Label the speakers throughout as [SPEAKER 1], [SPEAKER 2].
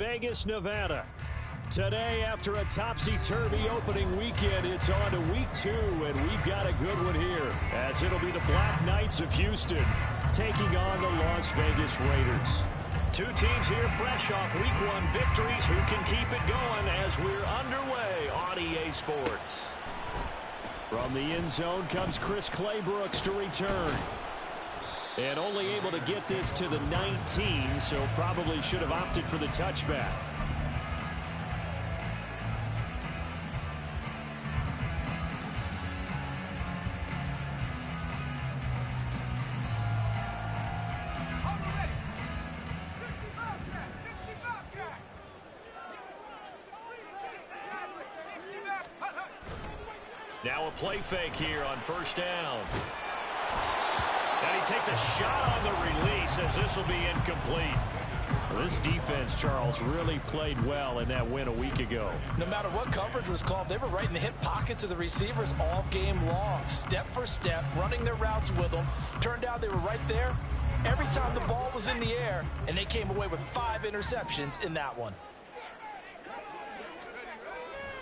[SPEAKER 1] Vegas, Nevada. Today, after a topsy-turvy opening weekend, it's on to week 2, and we've got a good one here, as it'll be the Black Knights of Houston taking on the Las Vegas Raiders. Two teams here fresh off week 1 victories who can keep it going as we're underway on EA Sports. From the end zone comes Chris Claybrooks to return. And only able to get this to the 19, so probably should have opted for the touchback. Now a play fake here on first down. And he takes a shot on the release as this will be incomplete. Well, this defense, Charles, really played well in that win a week ago.
[SPEAKER 2] No matter what coverage was called, they were right in the hip pockets of the receivers all game long. Step for step, running their routes with them. Turned out they were right there every time the ball was in the air, and they came away with 5 interceptions in that one.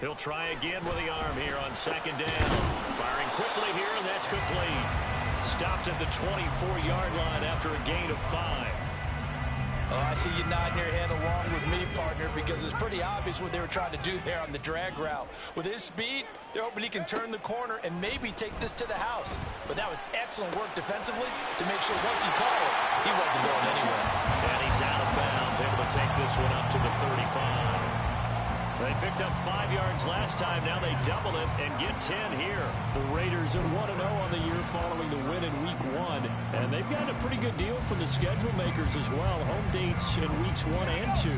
[SPEAKER 1] He'll try again with the arm here on second down. Firing quickly here, and that's complete. Stopped at the 24-yard line after a gain of 5.
[SPEAKER 2] Oh, I see you nodding your head along with me, partner, because it's pretty obvious what they were trying to do there on the drag route. With his speed, they're hoping he can turn the corner and maybe take this to the house. But that was excellent work defensively to make sure once he caught it, he wasn't going anywhere.
[SPEAKER 1] And he's out of bounds, able to take this one up to the 35. They picked up 5 yards last time. Now they double it and get 10 here. The Raiders are 1-0 on the year following the win in week 1. And they've gotten a pretty good deal from the schedule makers as well. Home dates in weeks 1 and 2.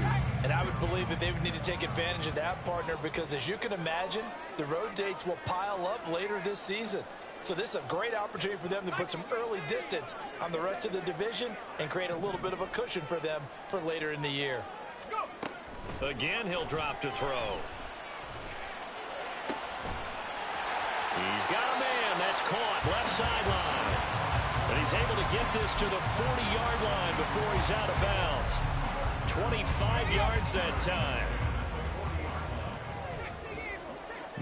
[SPEAKER 2] And I would believe that they would need to take advantage of that, partner, because as you can imagine, the road dates will pile up later this season. So this is a great opportunity for them to put some early distance on the rest of the division and create a little bit of a cushion for them for later in the year.
[SPEAKER 1] Again, he'll drop to throw. He's got a man. That's caught left sideline. And he's able to get this to the 40-yard line before he's out of bounds. 25 yards that time.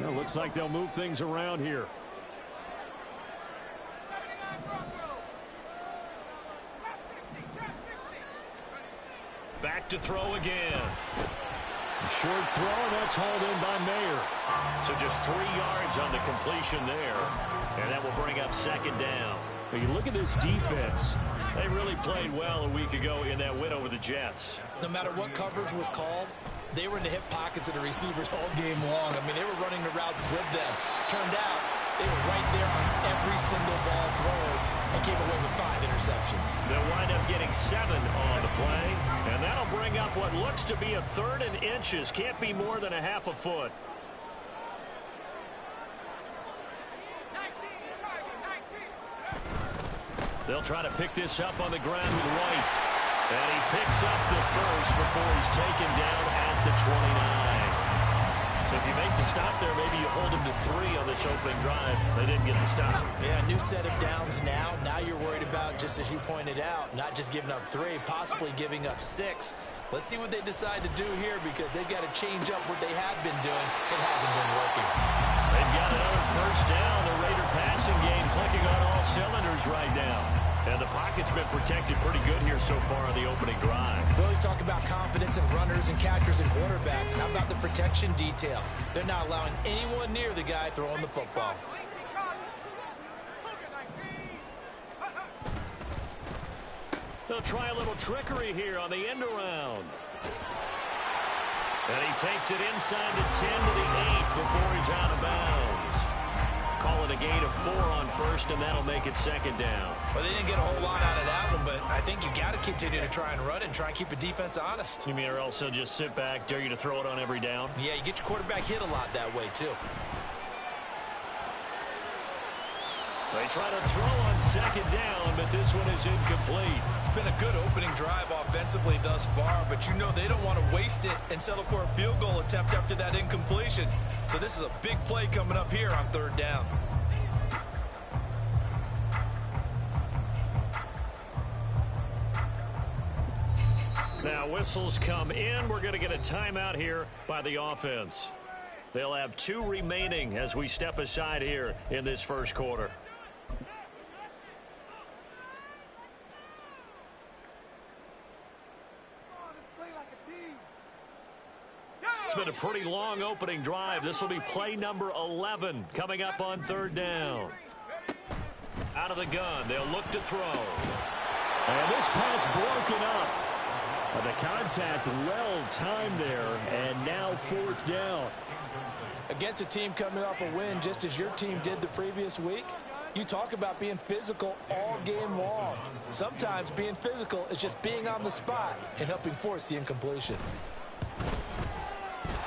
[SPEAKER 1] Well, looks like they'll move things around here. Back to throw again. Short throw, and that's hauled in by Mayer. So just 3 yards on the completion there. And that will bring up second down. But you look at this defense. They really played well a week ago in that win over the Jets.
[SPEAKER 2] No matter what coverage was called, they were in the hip pockets of the receivers all game long. I mean, they were running the routes with them. Turned out they were right there on every single ball thrown and came away with 5 interceptions.
[SPEAKER 1] They'll wind up getting 7 on the play, and that'll bring up what looks to be a 3rd and inches. Can't be more than a half a foot. They'll try to pick this up on the ground with White. And he picks up the first before he's taken down at the 29. If you make the stop there, maybe you hold him to 3 on this opening drive. They didn't get the stop.
[SPEAKER 2] Yeah, new set of downs now. Now you're worried about, just as you pointed out, not just giving up 3, possibly giving up 6. Let's see what they decide to do here, because they've got to change up what they have been doing. It hasn't been working.
[SPEAKER 1] They've got another first down. The Raider passing game clicking on all cylinders right now. And the pocket's been protected pretty good here so far on the opening drive.
[SPEAKER 2] We always talk about confidence in runners and catchers and quarterbacks. How about the protection detail? They're not allowing anyone near the guy throwing the football.
[SPEAKER 1] They'll try a little trickery here on the end around. And he takes it inside the 10 to the 8 before he's out of bounds. Call it a gain of 4 on first, and that'll make it second down.
[SPEAKER 2] Well, they didn't get a whole lot out of that one, but I think you got to continue to try and run and try and keep the defense honest.
[SPEAKER 1] You mean or else he'll just sit back, dare you to throw it on every down?
[SPEAKER 2] Yeah, you get your quarterback hit a lot that way, too.
[SPEAKER 1] They try to throw on second down, but this one is incomplete.
[SPEAKER 2] It's been a good opening drive offensively thus far, but you know they don't want to waste it and settle for a field goal attempt after that incompletion. So this is a big play coming up here on 3rd down.
[SPEAKER 1] Now whistles come in. We're going to get a timeout here by the offense. They'll have 2 remaining as we step aside here in this first quarter. It's been a pretty long opening drive. This will be play number 11 coming up on 3rd down. Out of the gun, they'll look to throw. And this pass broken up. The contact well timed there, and now 4th down.
[SPEAKER 2] Against a team coming off a win just as your team did the previous week, you talk about being physical all game long. Sometimes being physical is just being on the spot and helping force the incompletion.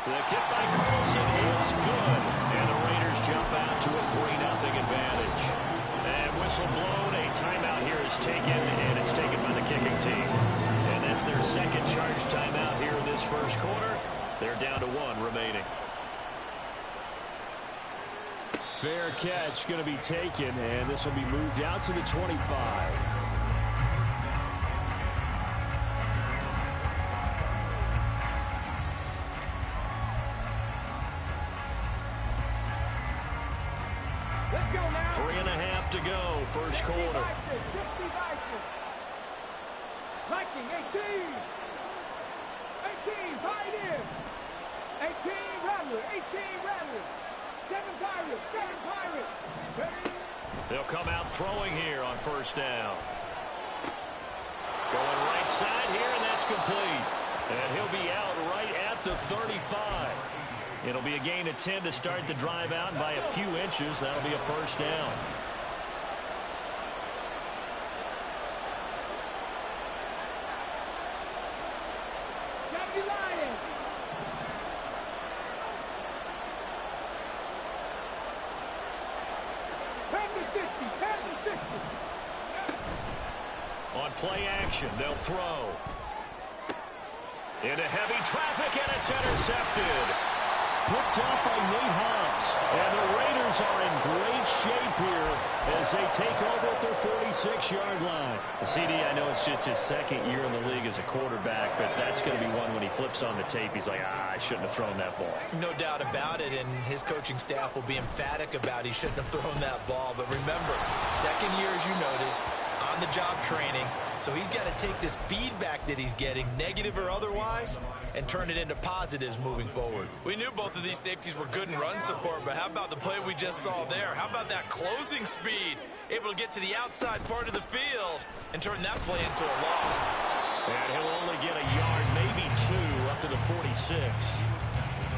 [SPEAKER 1] The kick by Carlson is good, and the Raiders jump out to a 3-0 advantage. And whistle blown, a timeout here is taken, and it's taken by the kicking team. And that's their second charge timeout here in this first quarter. They're down to 1 remaining. Fair catch going to be taken, and this will be moved out to the 25.
[SPEAKER 3] Let's go now.
[SPEAKER 1] 3.5 to go, first quarter.
[SPEAKER 3] Viking, 18. 18, right in. 18, Rattler. 18, Rattler. 7 Pirates, 7 Pirates.
[SPEAKER 1] They'll come out throwing here on 1st down. Going right side here, and that's complete. And he'll be out right at the 35. It'll be a gain of 10 to start the drive out by a few inches. That'll be a 1st down. On play action, they'll throw. Into heavy traffic, and it's intercepted. Picked up by Nate Hobbs. And the Raiders are in great shape here as they take over at their 46-yard line. CD, I know it's just his 2nd year in the league as a quarterback, but that's going to be one when he flips on the tape. He's like, I shouldn't have thrown that ball.
[SPEAKER 2] No doubt about it, and his coaching staff will be emphatic about he shouldn't have thrown that ball. But remember, 2nd year, as you noted, on-the-job training. So he's got to take this feedback that he's getting, negative or otherwise, and turn it into positives moving forward.
[SPEAKER 4] We knew both of these safeties were good in run support, but how about the play we just saw there? How about that closing speed? Able to get to the outside part of the field and turn that play into a loss.
[SPEAKER 1] And he'll only get a yard, maybe 2, up to the 46.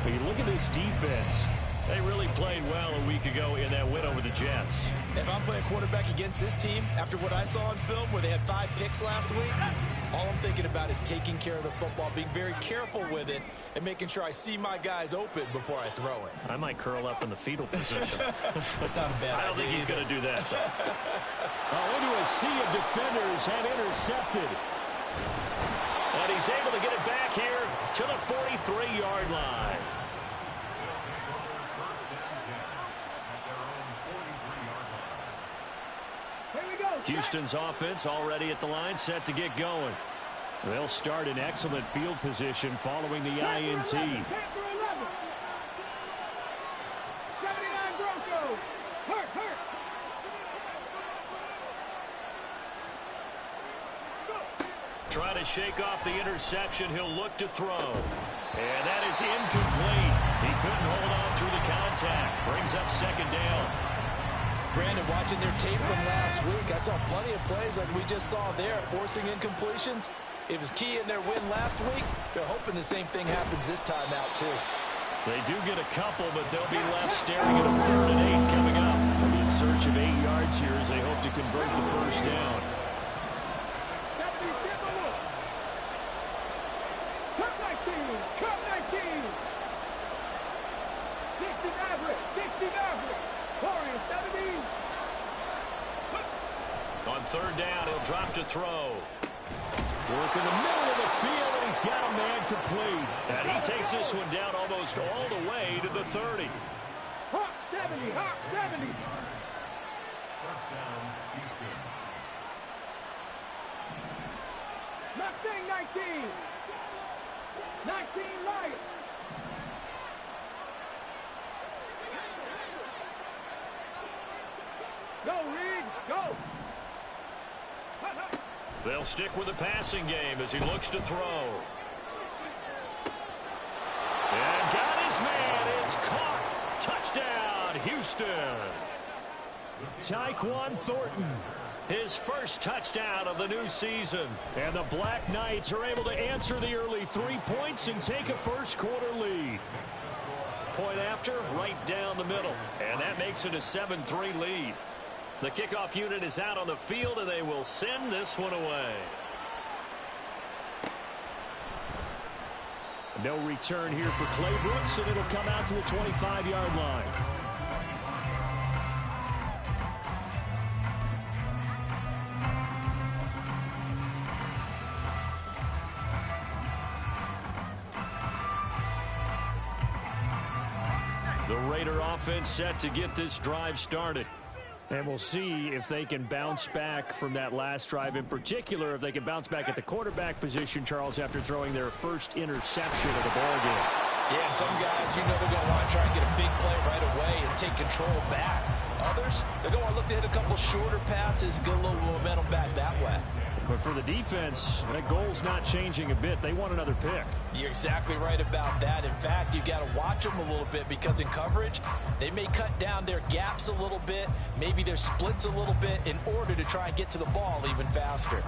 [SPEAKER 1] But you look at this defense. They really played well a week ago in that win over the Jets.
[SPEAKER 2] If I'm playing quarterback against this team, after what I saw on film where they had 5 picks last week, all I'm thinking about is taking care of the football, being very careful with it, and making sure I see my guys open before I throw it.
[SPEAKER 1] I might curl up in the fetal position.
[SPEAKER 2] That's not a bad idea.
[SPEAKER 1] I don't think he's going to do that, though.
[SPEAKER 3] Into a sea of defenders and intercepted.
[SPEAKER 1] And he's able to get it back here to the 43-yard line. Houston's offense already at the line, set to get going. They'll start in excellent field position following the INT.
[SPEAKER 3] 79 Broncos. Hurt.
[SPEAKER 1] Try to shake off the interception. He'll look to throw. And that is incomplete. He couldn't hold on through the contact. Brings up 2nd down.
[SPEAKER 2] Brandon, watching their tape from last week, I saw plenty of plays like we just saw there, forcing incompletions. It was key in their win last week. They're hoping the same thing happens this time out, too.
[SPEAKER 1] They do get a couple, but they'll be left staring at a 3rd and 8 coming up. They'll be in search of 8 yards here as they hope to convert the 1st down.
[SPEAKER 3] Cup 19. 60 Maverick. Corey, 70.
[SPEAKER 1] On 3rd down, he'll drop to throw. Work in the middle of the field, and he's got a man complete. And he takes this one down almost all the way to the 30.
[SPEAKER 3] Hawk 70. Mustang 19. 19 Lions. Go, Reed, go.
[SPEAKER 1] They'll stick with the passing game as he looks to throw. And got his man. It's caught. Touchdown, Houston. Tyquan Thornton, his first touchdown of the new season. And the Black Knights are able to answer the early 3 points and take a first quarter lead. Point after, right down the middle. And that makes it a 7-3 lead. The kickoff unit is out on the field, and they will send this one away. No return here for Clay Brooks, and it'll come out to the 25-yard line. The Raider offense set to get this drive started. And we'll see if they can bounce back from that last drive. In particular, if they can bounce back at the quarterback position, Charles, after throwing their first interception of the ballgame.
[SPEAKER 2] Yeah, some guys, you know, they're going to want to try and get a big play right away and take control back. Others, they're going to want to look to hit a couple shorter passes, get a little momentum back that way.
[SPEAKER 1] But for the defense, that goal's not changing a bit. They want another pick.
[SPEAKER 2] You're exactly right about that. In fact, you've got to watch them a little bit because in coverage, they may cut down their gaps a little bit, maybe their splits a little bit in order to try and get to the ball even faster.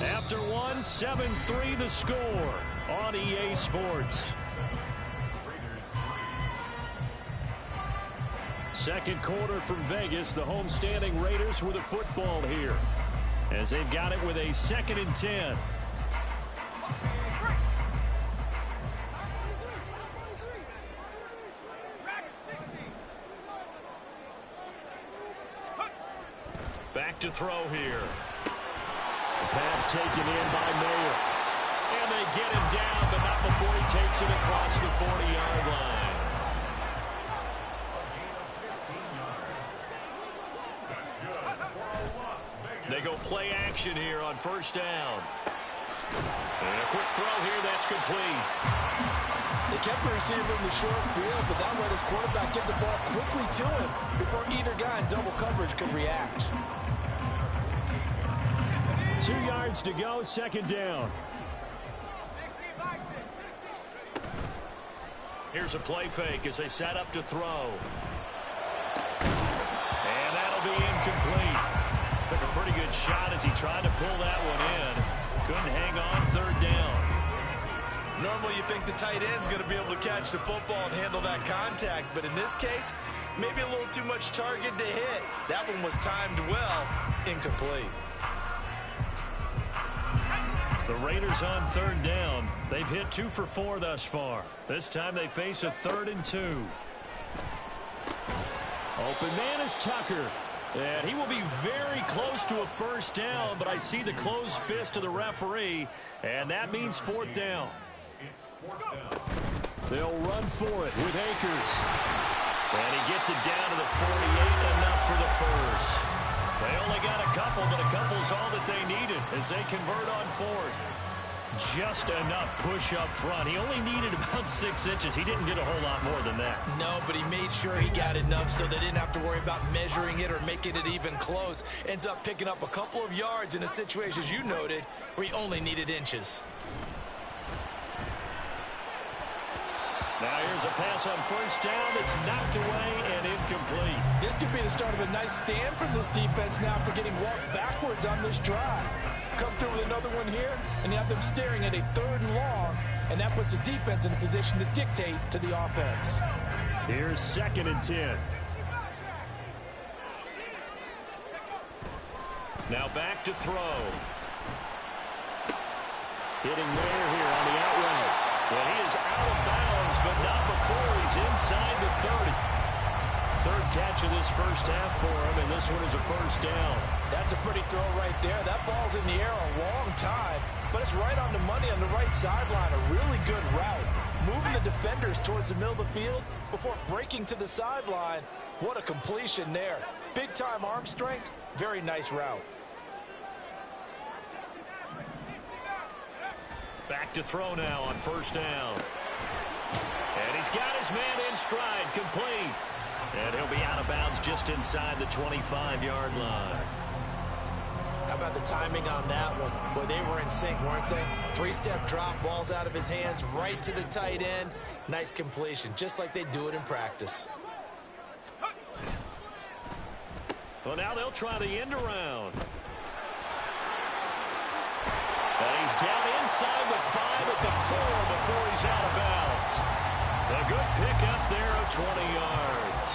[SPEAKER 1] After one, 7-3 the score on EA Sports. Second quarter from Vegas, the homestanding Raiders with a football here, as they've got it with a 2nd and 10. Back to throw here. The pass taken in by Mayer. And they get him down, but not before he takes it across the 40-yard line. They go play action here on first down. And a quick throw here, that's complete.
[SPEAKER 2] They kept the receiver in the short field, but that let his quarterback get the ball quickly to him before either guy in double coverage could react.
[SPEAKER 1] 2 yards to go, 2nd down. Here's a play fake as they set up to throw. And that'll be incomplete. Took a pretty good shot as he tried to pull that one in. Couldn't hang on, 3rd down.
[SPEAKER 4] Normally you think the tight end's going to be able to catch the football and handle that contact, but in this case, maybe a little too much target to hit. That one was timed well, incomplete.
[SPEAKER 1] The Raiders on 3rd down. They've hit 2 for 4 thus far. This time they face a 3rd and 2. Open man is Tucker. And he will be very close to a first down, but I see the closed fist of the referee, and that means 4th down. They'll run for it with Akers. And he gets it down to the 48, enough for the first. They only got a couple, but a couple's all that they needed as they convert on 4th. Just enough push up front. He only needed about 6 inches. He didn't get a whole lot more than that.
[SPEAKER 2] No, but he made sure he got enough so they didn't have to worry about measuring it or making it even close. Ends up picking up a couple of yards in a situation, as you noted, where he only needed inches.
[SPEAKER 1] Now here's a pass on first down. It's knocked away and incomplete.
[SPEAKER 2] This could be the start of a nice stand from this defense now for getting walked backwards on this drive. Come through with another one here, and you have them staring at a 3rd and long, and that puts the defense in a position to dictate to the offense.
[SPEAKER 1] Here's 2nd and 10. Now back to throw. Hitting Mayer here on the out route. Well, he is out of bounds, but not before he's inside the 30. 3rd catch of this first half for him, and this one is a first down.
[SPEAKER 2] That's a pretty throw right there. That ball's in the air a long time, but it's right on the money on the right sideline. A really good route. moving the defenders towards the middle of the field before breaking to the sideline. What a completion there. Big-time arm strength. Very nice route.
[SPEAKER 1] Back to throw now on first down. And he's got his man in stride, complete. And he'll be out of bounds just inside the 25-yard line.
[SPEAKER 2] How about the timing on that one? Boy, they were in sync, weren't they? Three-step drop, balls out of his hands, right to the tight end. Nice completion, just like they do it in practice.
[SPEAKER 1] Well, now they'll try the end around. And he's down inside the 5 at the 4 before he's out of bounds. A good pick up there of 20 yards.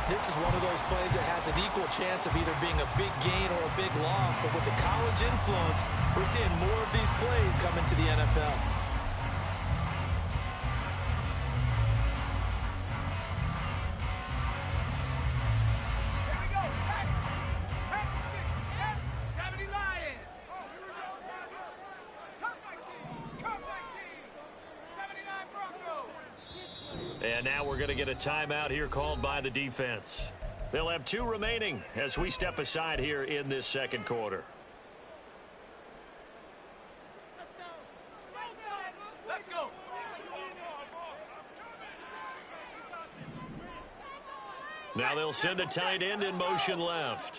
[SPEAKER 2] This is one of those plays that has an equal chance of either being a big gain or a big loss, but with the college influence, we're seeing more of these plays come into the NFL.
[SPEAKER 1] And now we're going to get a timeout here called by the defense. They'll have 2 remaining as we step aside here in this second quarter.
[SPEAKER 3] Let's go.
[SPEAKER 1] Now they'll send a tight end in motion left.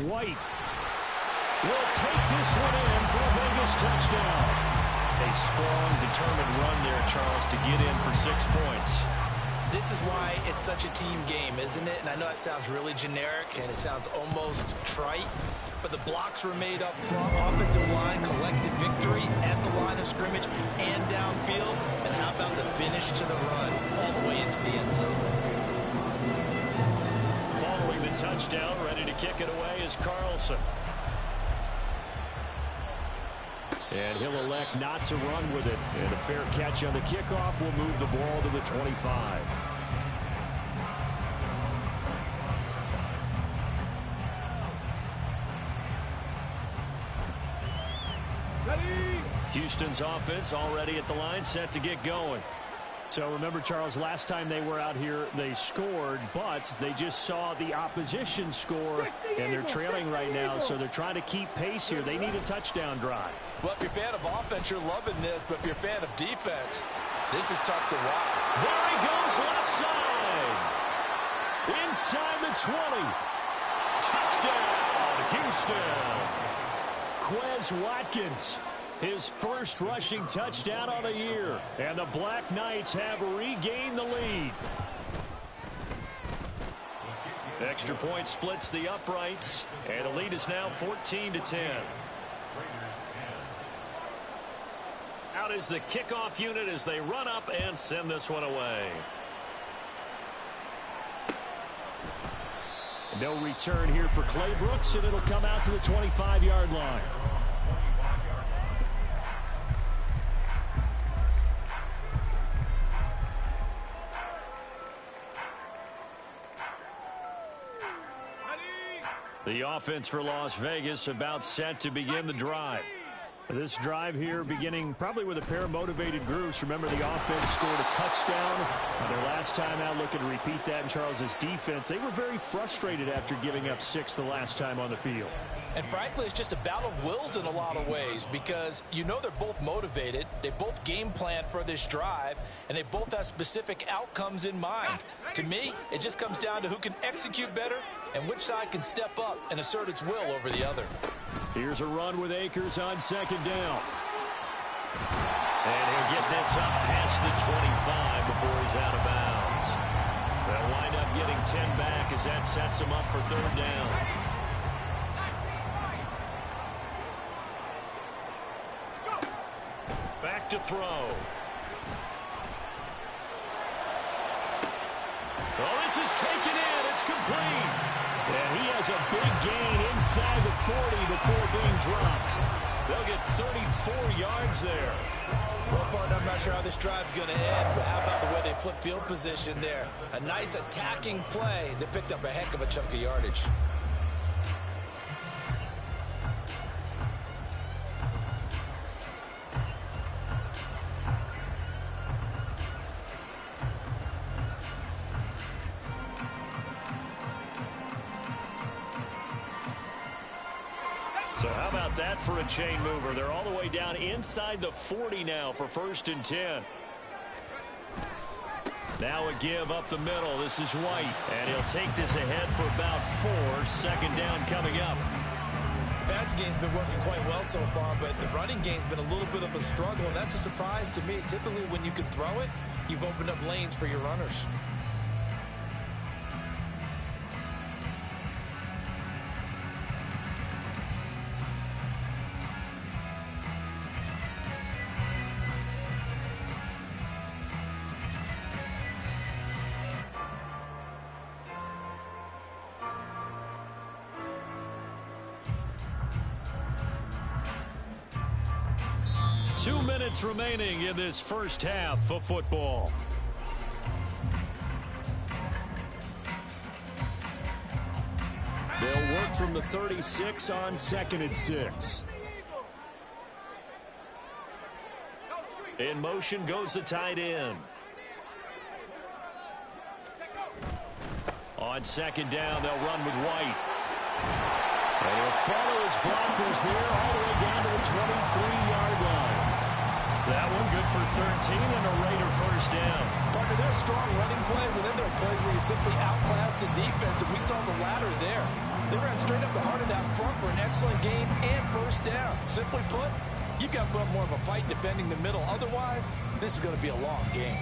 [SPEAKER 1] White will take this one in for a Vegas touchdown. A strong, determined run there, Charles, to get in for 6 points.
[SPEAKER 2] This is why it's such a team game, isn't it? And I know it sounds really generic and it sounds almost trite, but the blocks were made up front. Offensive line collected victory at the line of scrimmage and downfield. And how about the finish to the run all the way into the end zone?
[SPEAKER 1] Following the touchdown, ready to kick it away is Carlson. And he'll elect not to run with it. And a fair catch on the kickoff will move the ball to the 25.
[SPEAKER 3] Ready.
[SPEAKER 1] Houston's offense already at the line, set to get going.
[SPEAKER 5] So remember, Charles, last time they were out here, they scored, but they just saw the opposition score, and they're trailing right now, so they're trying to keep pace here. They need a touchdown drive.
[SPEAKER 2] Well, if you're a fan of offense, you're loving this, but if you're a fan of defense, this is tough to watch.
[SPEAKER 1] There he goes left side. Inside the 20. Touchdown, Houston. Quez Watkins. His first rushing touchdown on the year. And the Black Knights have regained the lead. Extra point splits the uprights. And the lead is now 14-10. Out is the kickoff unit as they run up and send this one away.
[SPEAKER 5] No return here for Clay Brooks, and it'll come out to the 25-yard line.
[SPEAKER 1] The offense for Las Vegas about set to begin the drive.
[SPEAKER 5] This drive here beginning probably with a pair of motivated groups. Remember, the offense scored a touchdown their last time out. Looking to repeat that in Charles's defense. They were very frustrated after giving up 6 the last time on the field.
[SPEAKER 2] And frankly, it's just a battle of wills in a lot of ways because you know they're both motivated. They both game plan for this drive, and they both have specific outcomes in mind. To me, it just comes down to who can execute better and which side can step up and assert its will over the other.
[SPEAKER 1] Here's a run with Akers on second down. And he'll get this up past the 25 before he's out of bounds. They'll wind up getting 10 back as that sets him up for third down. Back to throw. Oh, this is taken in. It's complete. And he has a big gain inside the 40 before being dropped. They'll get 34 yards there.
[SPEAKER 2] Well, partner, I'm not sure how this drive's going to end, but how about the way they flip field position there? A nice attacking play that picked up a heck of a chunk of yardage.
[SPEAKER 1] So how about that for a chain mover? They're all the way down inside the 40 now for 1st and 10. Now a give up the middle. This is White. And he'll take this ahead for about 4. 2nd down coming up.
[SPEAKER 2] The passing game's been working quite well so far, but the running game's been a little bit of a struggle, and that's a surprise to me. Typically, when you can throw it, you've opened up lanes for your runners.
[SPEAKER 1] Two minutes remaining in this first half of football. They'll work from the 36 on 2nd and 6. In motion goes the tight end. On 2nd down, they'll run with White. And he'll follow his blockers there all the way down to the 23-yard line. That one good for 13 and a Raider 1st down.
[SPEAKER 2] Partner, there are strong running plays, and then there are plays where you simply outclass the defense, and we saw the latter there. They ran straight up the heart of that front for an excellent game and 1st down. Simply put, you've got to put up more of a fight defending the middle. Otherwise, this is going to be a long game.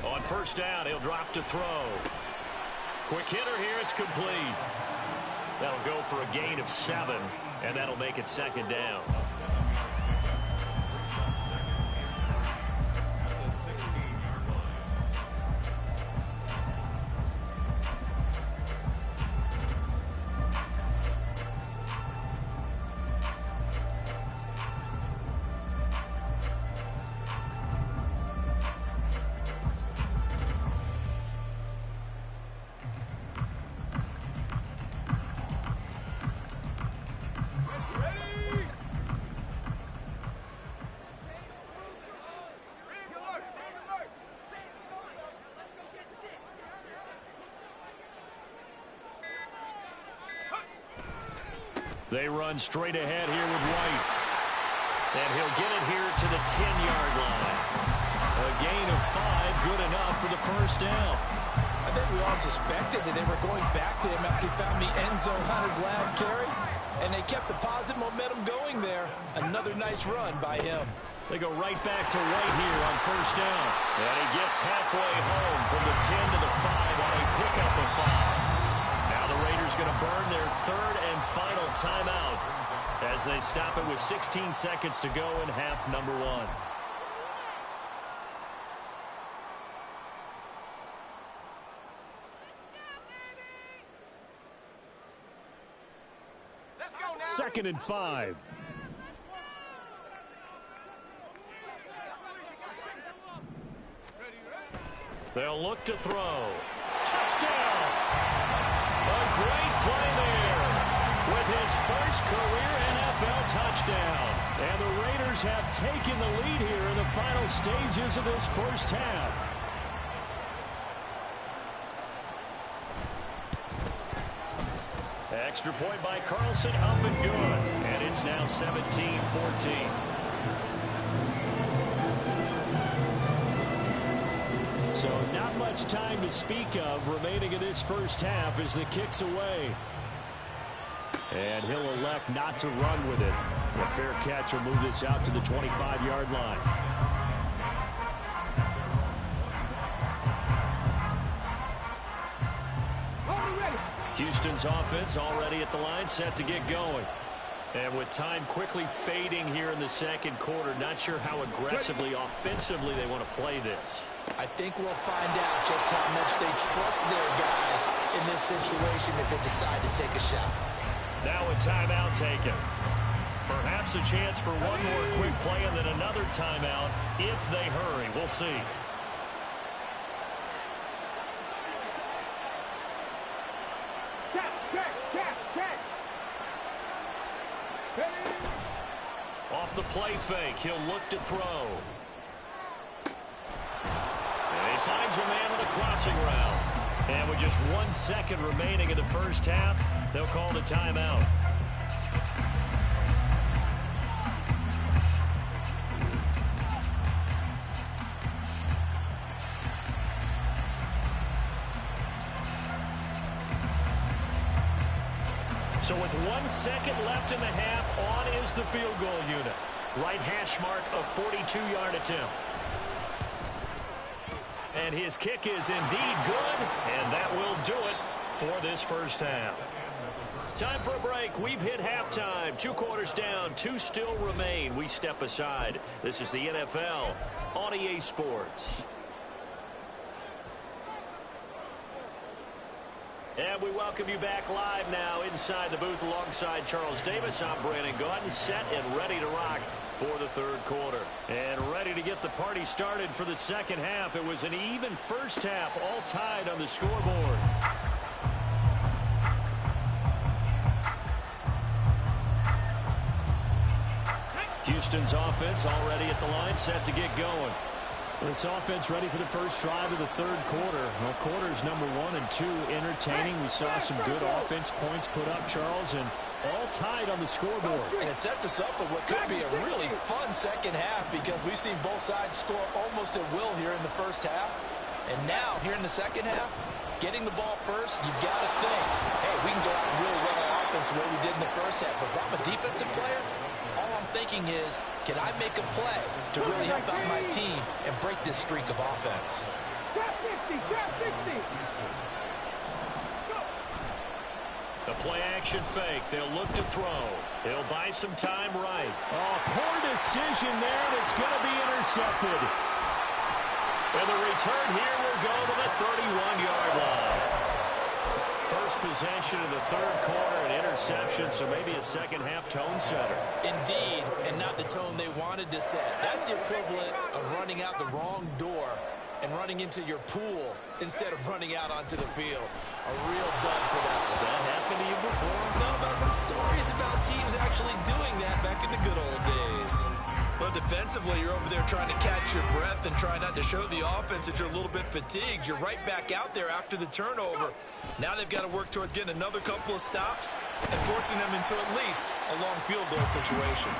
[SPEAKER 1] On 1st down, he'll drop to throw. Quick hitter here, it's complete. That'll go for a gain of 7, and that'll make it 2nd down. They run straight ahead here with White. And he'll get it here to the 10-yard line. A gain of 5, good enough for the 1st down.
[SPEAKER 2] I think we all suspected that they were going back to him after he found the end zone on his last carry. And they kept the positive momentum going there. Another nice run by him.
[SPEAKER 1] They go right back to White here on 1st down. And he gets halfway home from the 10 to the 5 on a pickup of 5. Now the Raiders going to burn their 3rd and final timeout as they stop it with 16 seconds to go in half number 1.
[SPEAKER 3] Let's go now.
[SPEAKER 1] 2nd and 5. They'll look to throw. Touchdown! A great play there with his first career NFL touchdown. And the Raiders have taken the lead here in the final stages of this first half. Extra point by Carlson, up and good. And it's now 17-14. So not much time to speak of remaining in this first half as the kick's away. And he'll elect not to run with it. A fair catch will move this out to the 25-yard line. Houston's offense already at the line, set to get going. And with time quickly fading here in the 2nd quarter, not sure how aggressively, offensively they want to play this.
[SPEAKER 2] I think we'll find out just how much they trust their guys in this situation if they decide to take a shot.
[SPEAKER 1] Now a timeout taken. Perhaps a chance for one more quick play and then another timeout if they hurry. We'll see.
[SPEAKER 3] Ready?
[SPEAKER 1] Off the play fake, he'll look to throw.
[SPEAKER 5] finds a man on a crossing route. And with just 1 second remaining in the first half, they'll call the timeout. So with 1 second left in the half, on is the field goal unit. Right hash mark of 42-yard attempt. And his kick is indeed good, and that will do it for this first half. Time for a break. We've hit halftime. 2 quarters down, 2 still remain. We step aside. This is the NFL on EA Sports. And we welcome you back live now inside the booth alongside Charles Davis. I'm Brandon Gaudin, set and ready to rock for the third quarter. And ready to get the party started for the second half. It was an even first half, all tied on the scoreboard. Houston's offense already at the line, set to get going. This offense ready for the first drive of the third quarter. Well, quarters number 1 and 2 entertaining. We saw some good offense points put up, Charles, and all tied on the scoreboard.
[SPEAKER 2] And it sets us up for what could be a really fun second half because we've seen both sides score almost at will here in the first half. And now, here in the second half, getting the ball first, you've got to think, hey, we can go out and really run our offense the way we did in the first half. But if I'm a defensive player, all I'm thinking is, can I make a play to really help out my team and break this streak of offense?
[SPEAKER 3] Trap 50, trap 50.
[SPEAKER 5] The play action fake. They'll look to throw. They'll buy some time right. Oh, poor decision there. That's going to be intercepted. And the return here will go to the 31-yard line. First possession of the third quarter, an interception, so maybe a second-half tone setter.
[SPEAKER 4] Indeed, and not the tone they wanted to set. That's the equivalent of running out the wrong door and running into your pool instead of running out onto the field. A real dud for that.
[SPEAKER 5] Has that happened to you before?
[SPEAKER 4] No, but I've heard stories about teams actually doing that back in the good old days. But defensively, you're over there trying to catch your breath and try not to show the offense that you're a little bit fatigued. You're right back out there after the turnover. Now they've got to work towards getting another couple of stops and forcing them into at least a long field goal situation.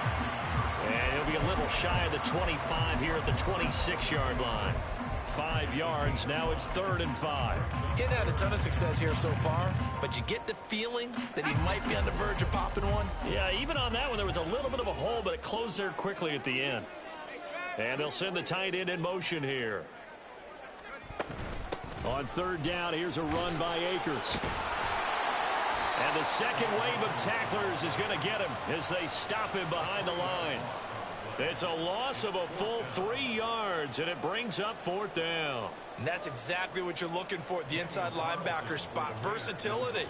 [SPEAKER 5] And he'll be a little shy of the 25 here at the 26-yard line. 5 yards. Now it's 3rd and 5.
[SPEAKER 4] Getting had a ton of success here so far, but you get the feeling that he might be on the verge of popping one.
[SPEAKER 5] Yeah, even on that one, there was a little bit of a hole, but it closed there quickly at the end. And they'll send the tight end in motion here. On 3rd down, here's a run by Akers. And the second wave of tacklers is going to get him as they stop him behind the line. It's a loss of a full 3 yards, and it brings up 4th down.
[SPEAKER 4] And that's exactly what you're looking for at the inside linebacker spot. Versatility.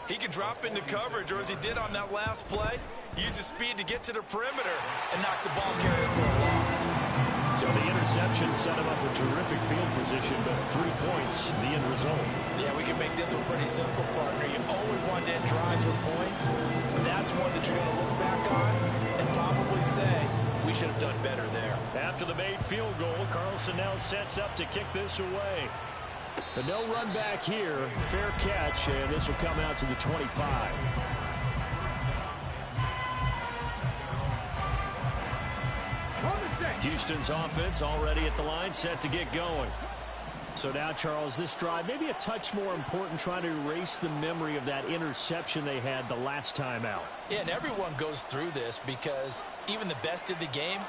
[SPEAKER 4] He can drop into coverage, or as he did on that last play, use his speed to get to the perimeter and knock the ball carrier for a loss.
[SPEAKER 5] So the interception set him up with terrific field position, but 3 points, the end result.
[SPEAKER 2] Yeah, we can make this one pretty simple, partner. You always want to end drives with points. That's one that you're going to look back on and probably say, we should have done better there.
[SPEAKER 5] After the made field goal, Carlson now sets up to kick this away. But no run back here. Fair catch, and this will come out to the 25. Houston's offense already at the line, set to get going. So now, Charles, this drive maybe a touch more important, trying to erase the memory of that interception they had the last time out.
[SPEAKER 2] Yeah, and everyone goes through this because even the best in the game,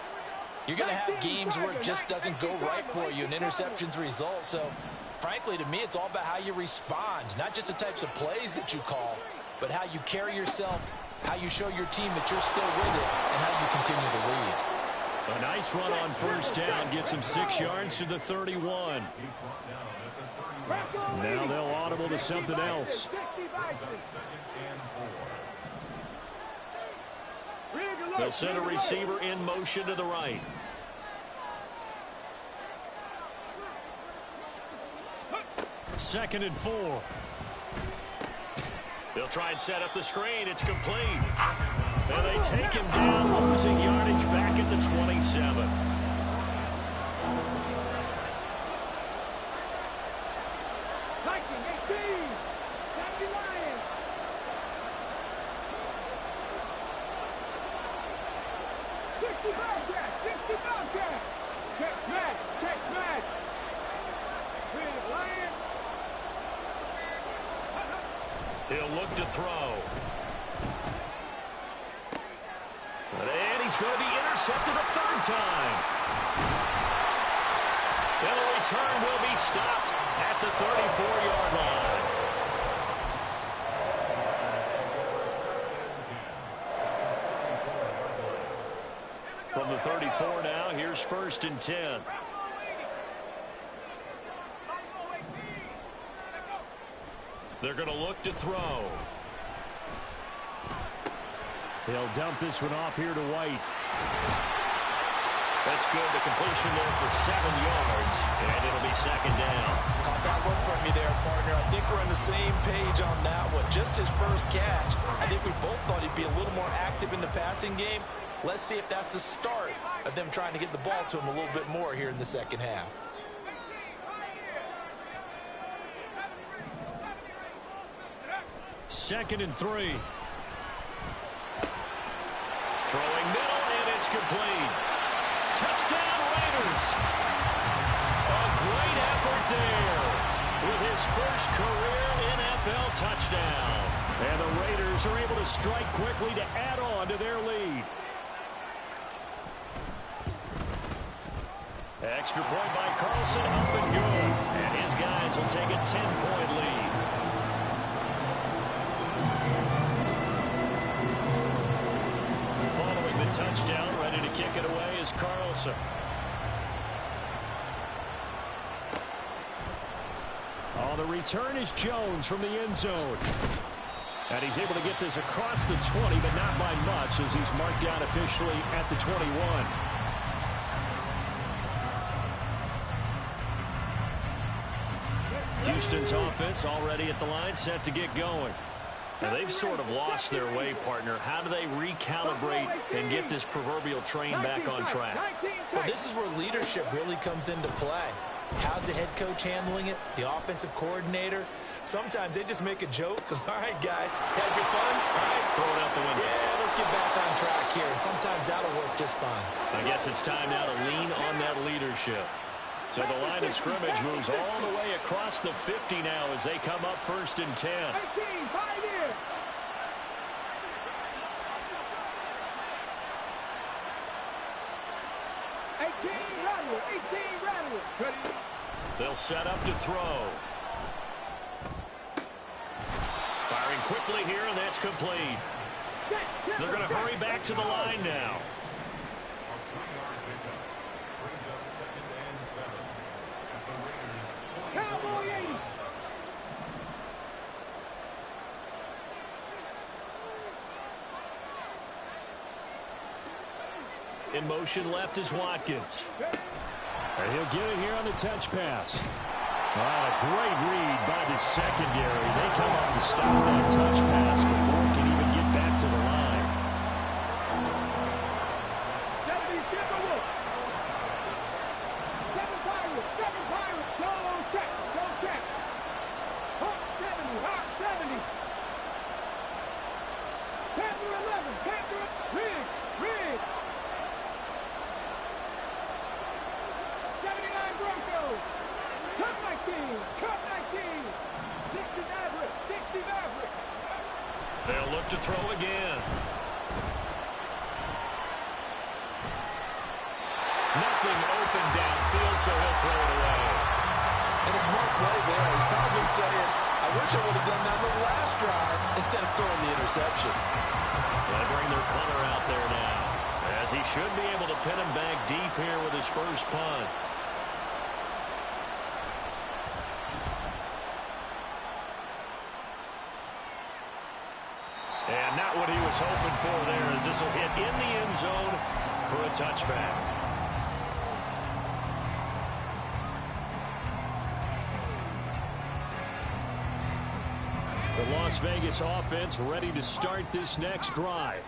[SPEAKER 2] you're going to have games where it just doesn't go right for you, and interceptions result. So, frankly, to me, it's all about how you respond, not just the types of plays that you call, but how you carry yourself, how you show your team that you're still with it, and how you continue to lead.
[SPEAKER 5] A nice run on 1st down, gets him 6 yards to the 31. Now they'll audible to something else. They'll send a receiver in motion to the right. Second and 4. They'll try and set up the screen. It's complete. And they take him down, losing yardage back at the 27.
[SPEAKER 3] Bobcat, 60 Bobcat. Check match, check match. Red Lion.
[SPEAKER 1] He'll look to throw. And he's going to be intercepted a third time. And the return will be stopped at the 34-yard line. From the 34 now, here's 1st and 10. They're going to look to throw. He'll dump this one off here to White. That's good. The completion there for 7 yards, and it'll be 2nd down.
[SPEAKER 2] Caught that look from you there, partner. I think we're on the same page on that one. Just his first catch. I think we both thought he'd be a little more active in the passing game. Let's see if that's the start of them trying to get the ball to him a little bit more here in the second half.
[SPEAKER 1] Second and 3. Throwing middle, and it's complete. Touchdown, Raiders. A great effort there with his first career NFL touchdown. And the Raiders are able to strike quickly to add on to their lead. Extra point by Carlson, up and good. And his guys will take a 10-point lead. Following the touchdown, ready to kick it away is Carlson. Oh, the return is Jones from the end zone. And he's able to get this across the 20, but not by much, as he's marked down officially at the 21. Houston's offense already at the line, set to get going. Now, they've sort of lost their way, partner. How do they recalibrate and get this proverbial train back on track?
[SPEAKER 2] Well, this is where leadership really comes into play. How's the head coach handling it? The offensive coordinator? Sometimes they just make a joke. All right, guys, had your fun? All right,
[SPEAKER 1] throw it out the window.
[SPEAKER 2] Yeah, let's get back on track here. And sometimes that'll work just fine.
[SPEAKER 1] I guess it's time now to lean on that leadership. So the line of scrimmage moves all the way across the 50 now as they come up 1st and 10.
[SPEAKER 3] 18, 5 years.
[SPEAKER 1] They'll set up to throw. Firing quickly here, and that's complete. They're going to hurry back to the line now.
[SPEAKER 3] Cowboy 80.
[SPEAKER 1] In motion left is Watkins. And he'll get it here on the touch pass. A great read by the secondary. They come up to stop that touch pass before it can even get back to the line.
[SPEAKER 3] Seven Pirates. Go check. Hawk 70. Panther 11. Rig. 79 Broncos. Cut 19. 60 Maverick.
[SPEAKER 1] They'll look to throw again. Nothing open downfield, so he'll throw it away.
[SPEAKER 2] And a smart play there. He's probably saying, I wish I would have done that on the last drive instead of throwing the interception.
[SPEAKER 1] They bring their punter out there now, as he should be able to pin him back deep here with his first punt. And not what he was hoping for there, as this will hit in the end zone for a touchback. The Las Vegas offense ready to start this next drive.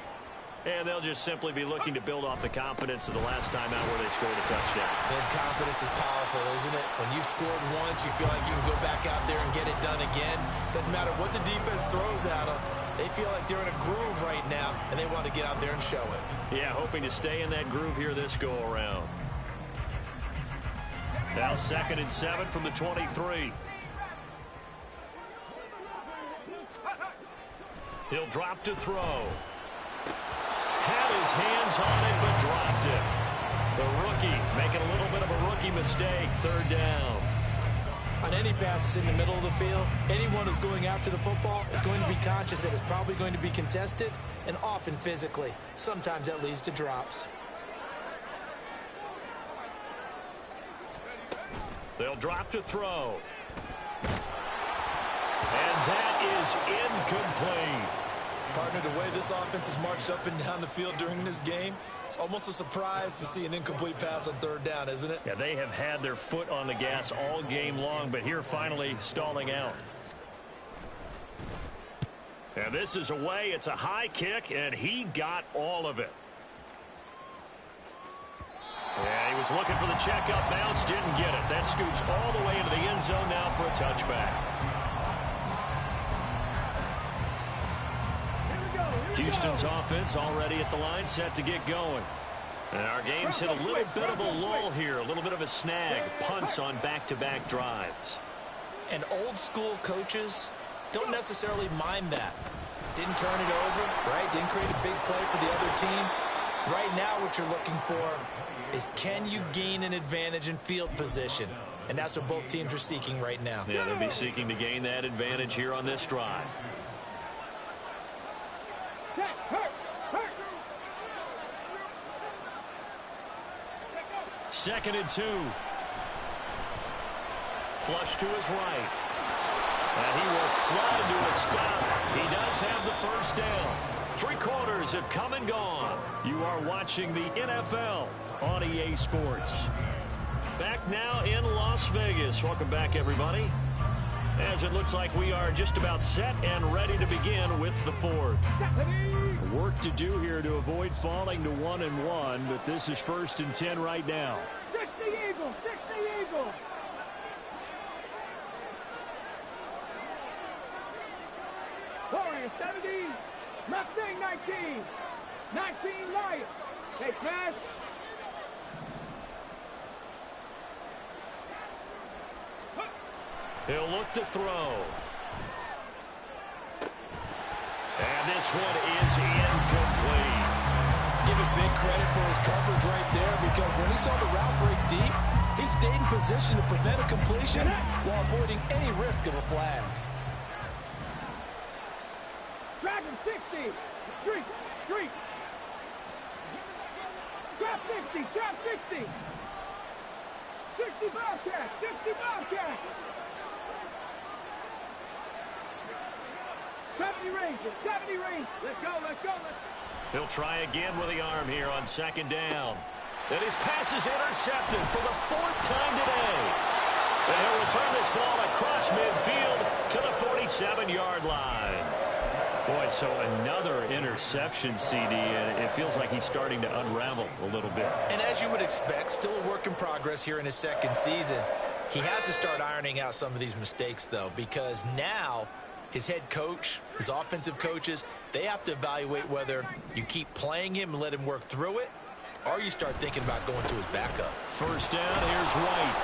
[SPEAKER 1] And they'll just simply be looking to build off the confidence of the last time out where they scored a touchdown.
[SPEAKER 2] And confidence is powerful, isn't it? When you've scored once, you feel like you can go back out there and get it done again. Doesn't matter what the defense throws at them. They feel like they're in a groove right now, and they want to get out there and show it.
[SPEAKER 5] Yeah, hoping to stay in that groove here this go-around. Now 2nd and 7 from the 23. He'll drop to throw. Had his hands on it, but dropped it. The rookie making a little bit of a rookie mistake. 3rd down.
[SPEAKER 2] On any passes in the middle of the field, anyone who's going after the football is going to be conscious that it's probably going to be contested, and often physically. Sometimes that leads to drops.
[SPEAKER 5] They'll drop to throw. And that is incomplete.
[SPEAKER 4] Partner, the way this offense has marched up and down the field during this game, it's almost a surprise to see an incomplete pass on 3rd down, isn't it?
[SPEAKER 5] Yeah, they have had their foot on the gas all game long, but here finally stalling out. And this is away. It's a high kick, and he got all of it. Yeah, he was looking for the checkup bounce, didn't get it. That scoots all the way into the end zone now for a touchback. Houston's offense already at the line, set to get going. And our game's hit a little bit of a lull here, a little bit of a snag. Punts on back-to-back drives.
[SPEAKER 2] And old-school coaches don't necessarily mind that. Didn't turn it over, right? Didn't create a big play for the other team. Right now what you're looking for is, can you gain an advantage in field position? And that's what both teams are seeking right now.
[SPEAKER 5] Yeah, they'll be seeking to gain that advantage here on this drive. Second and 2. Flush to his right. And he will slide to a stop. He does have the 1st down. 3 quarters have come and gone. You are watching the NFL on EA Sports. Back now in Las Vegas. Welcome back, everybody. As it looks like we are just about set and ready to begin with the 4th. Work to do here to avoid falling to 1-1, but this is 1st and 10 right now.
[SPEAKER 3] 60 Eagles, 60 Eagles. Warriors 70, Mustang 19, 19 Lions. They pass.
[SPEAKER 5] He'll look to throw. And this one is incomplete.
[SPEAKER 2] Give it big credit for his coverage right there, because when he saw the route break deep, he stayed in position to prevent a completion while avoiding any risk of a flag.
[SPEAKER 3] Dragon 60. Street. Street. Trap 60. Trap 60. 60 Bobcat. 60 Bobcat. 70 Rangers. 70 Rangers. Let's go. Let's go.
[SPEAKER 5] He'll try again with the arm here on 2nd down. And his pass is intercepted for the 4th time today. And he'll return this ball across midfield to the 47-yard line. Boy, so another interception, CD, and it feels like he's starting to unravel a little bit.
[SPEAKER 2] And as you would expect, still a work in progress here in his 2nd season. He has to start ironing out some of these mistakes, though, because now his head coach, his offensive coaches, they have to evaluate whether you keep playing him and let him work through it, or you start thinking about going to his backup.
[SPEAKER 5] 1st down, here's White.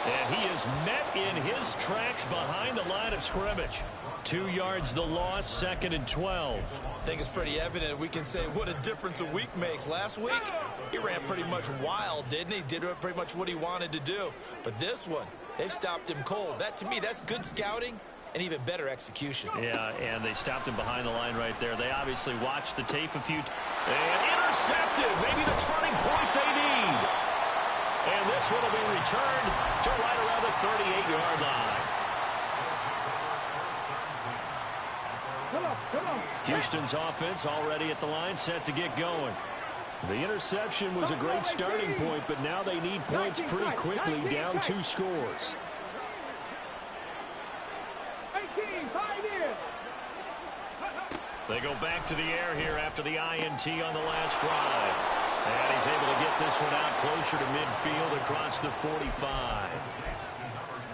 [SPEAKER 5] And he is met in his tracks behind the line of scrimmage. 2 yards the loss, 2nd and 12.
[SPEAKER 4] I think it's pretty evident we can say what a difference a week makes. Last week, he ran pretty much wild, didn't he? Did pretty much what he wanted to do. But this one, they've stopped him cold. That, to me, that's good scouting and even better execution.
[SPEAKER 5] Yeah, and they stopped him behind the line right there. They obviously watched the tape a few times. And intercepted, maybe the turning point they need. And this one will be returned to right around the 38-yard line.
[SPEAKER 3] Come on.
[SPEAKER 5] Houston's offense already at the line, set to get going. The interception was a great starting point, but now they need points pretty quickly, down 2 scores.
[SPEAKER 3] 18, pioneer.
[SPEAKER 5] They go back to the air here after the INT on the last drive. And he's able to get this one out closer to midfield across the 45.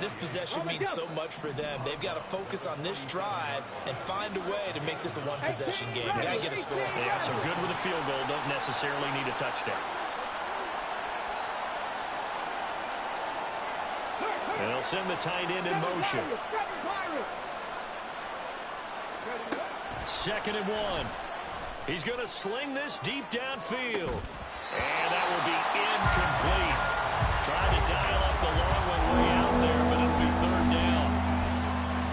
[SPEAKER 4] This possession means so much for them. They've got to focus on this drive and find a way to make this a one-possession game. Got to get a score.
[SPEAKER 5] Yeah, so good with a field goal. Don't necessarily need a touchdown. They'll send the tight end in motion. 2nd and 1. He's going to sling this deep downfield. And that will be incomplete. Trying to dial up the long one way out there, but it'll be 3rd down.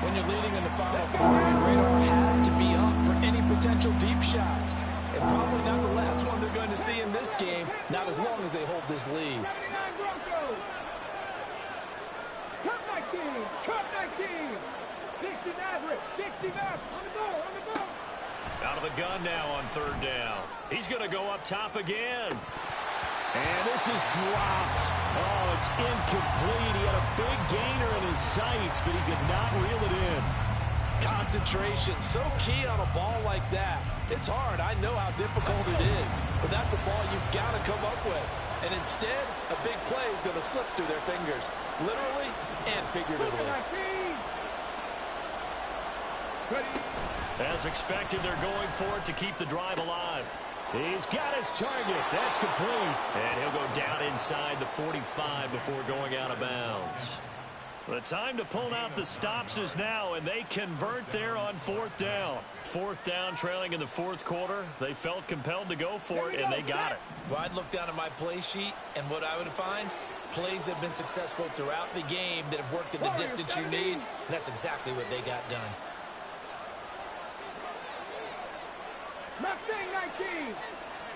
[SPEAKER 2] When you're leading in the final quarter, your radar has to be up for any potential deep shots. And probably not the last one they're going to see in this game, not as long as they hold this lead.
[SPEAKER 3] 79 Broncos. Cut 19. Cut 19. 60 Maverick. 60 Maverick. On the ball. On the ball.
[SPEAKER 5] Out of the gun now on 3rd down. He's going to go up top again. And this is dropped. Oh, it's incomplete. He had a big gainer in his sights, but he could not reel it in.
[SPEAKER 2] Concentration, so key on a ball like that. It's hard. I know how difficult it is, but that's a ball you've got to come up with. And instead, a big play is going to slip through their fingers, literally and figuratively.
[SPEAKER 5] As expected, they're going for it to keep the drive alive. He's got his target. That's complete. And he'll go down inside the 45 before going out of bounds. The time to pull out the stops is now, and they convert there on 4th down. 4th down, trailing in the 4th quarter. They felt compelled to go for it, and they got it.
[SPEAKER 4] Well, I'd look down at my play sheet, and what I would find, plays have been successful throughout the game that have worked at the distance you need, and that's exactly what they got done.
[SPEAKER 3] Mustang 19.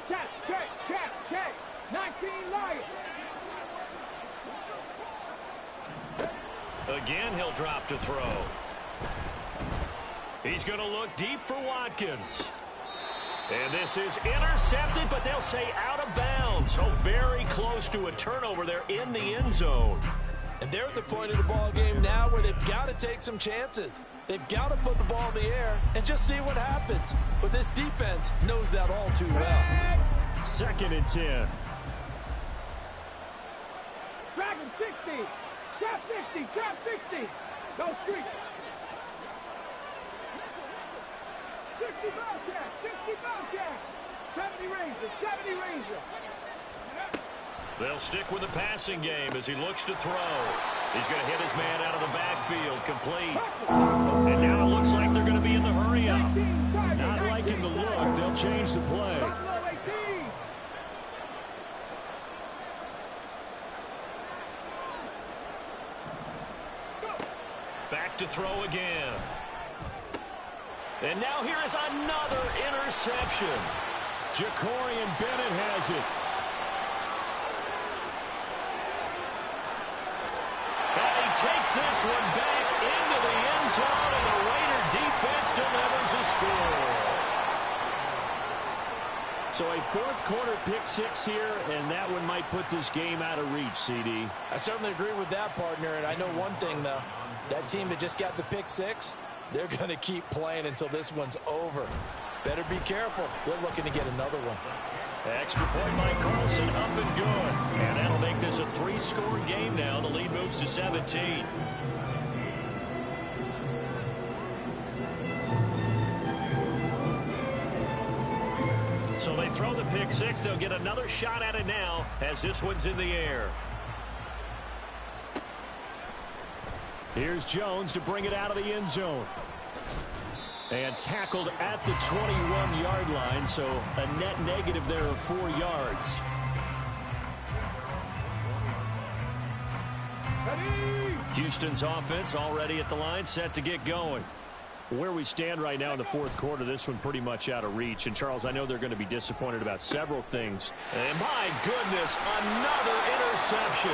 [SPEAKER 3] Check, check, check, check. 19 Lions.
[SPEAKER 5] Again, he'll drop to throw. He's going to look deep for Watkins. And this is intercepted, but they'll say out of bounds. So very close to a turnover there in the end zone.
[SPEAKER 2] And they're at the point of the ball game now where they've got to take some chances. They've got to put the ball in the air and just see what happens. But this defense knows that all too well.
[SPEAKER 5] 2nd and 10.
[SPEAKER 3] Dragon 60. Trap 60. Trap 60. Go street. 60 Bobcat. 60 Bobcat. 70 Ranger. 70 Ranger.
[SPEAKER 5] They'll stick with the passing game as he looks to throw. He's going to hit his man out of the backfield, complete. And now it looks like they're going to be in the hurry-up. Not liking the look, they'll change the play. Back to throw again. And now here is another interception. Jacorian Bennett has it. Takes this one back into the end zone, and the Raider defense delivers a score. So a 4th quarter pick 6 here, and that one might put this game out of reach, CD.
[SPEAKER 2] I certainly agree with that, partner, and I know one thing, though. That team that just got the pick 6, they're going to keep playing until this one's over. Better be careful. They're looking to get another one.
[SPEAKER 5] Extra point by Carlson, up and good. And that'll make this a 3-score game now. The lead moves to 17. So they throw the pick 6. They'll get another shot at it now as this one's in the air. Here's Jones to bring it out of the end zone. And tackled at the 21-yard line, so a net negative there of 4 yards. Houston's offense already at the line, set to get going. Where we stand right now in the 4th quarter, this one pretty much out of reach. And, Charles, I know they're going to be disappointed about several things. And, my goodness, another interception.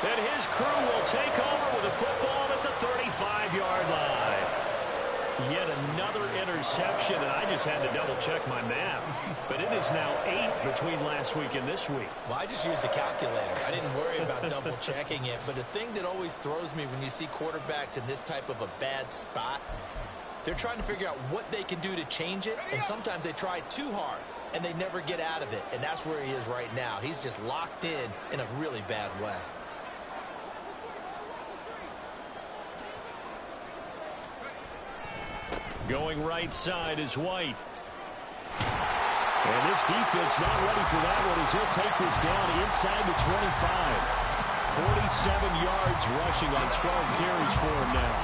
[SPEAKER 5] And his crew will take over with a football at the 35-yard line. Yet another interception, and I just had to double-check my math. But it is now 8 between last week and this week.
[SPEAKER 4] Well, I just used a calculator. I didn't worry about double-checking it. But the thing that always throws me when you see quarterbacks in this type of a bad spot, they're trying to figure out what they can do to change it, and sometimes they try too hard, and they never get out of it. And that's where he is right now. He's just locked in a really bad way.
[SPEAKER 1] Going right side is White. And this defense not ready for that one as he'll take this down inside the 25. 47 yards rushing on 12 carries for him now.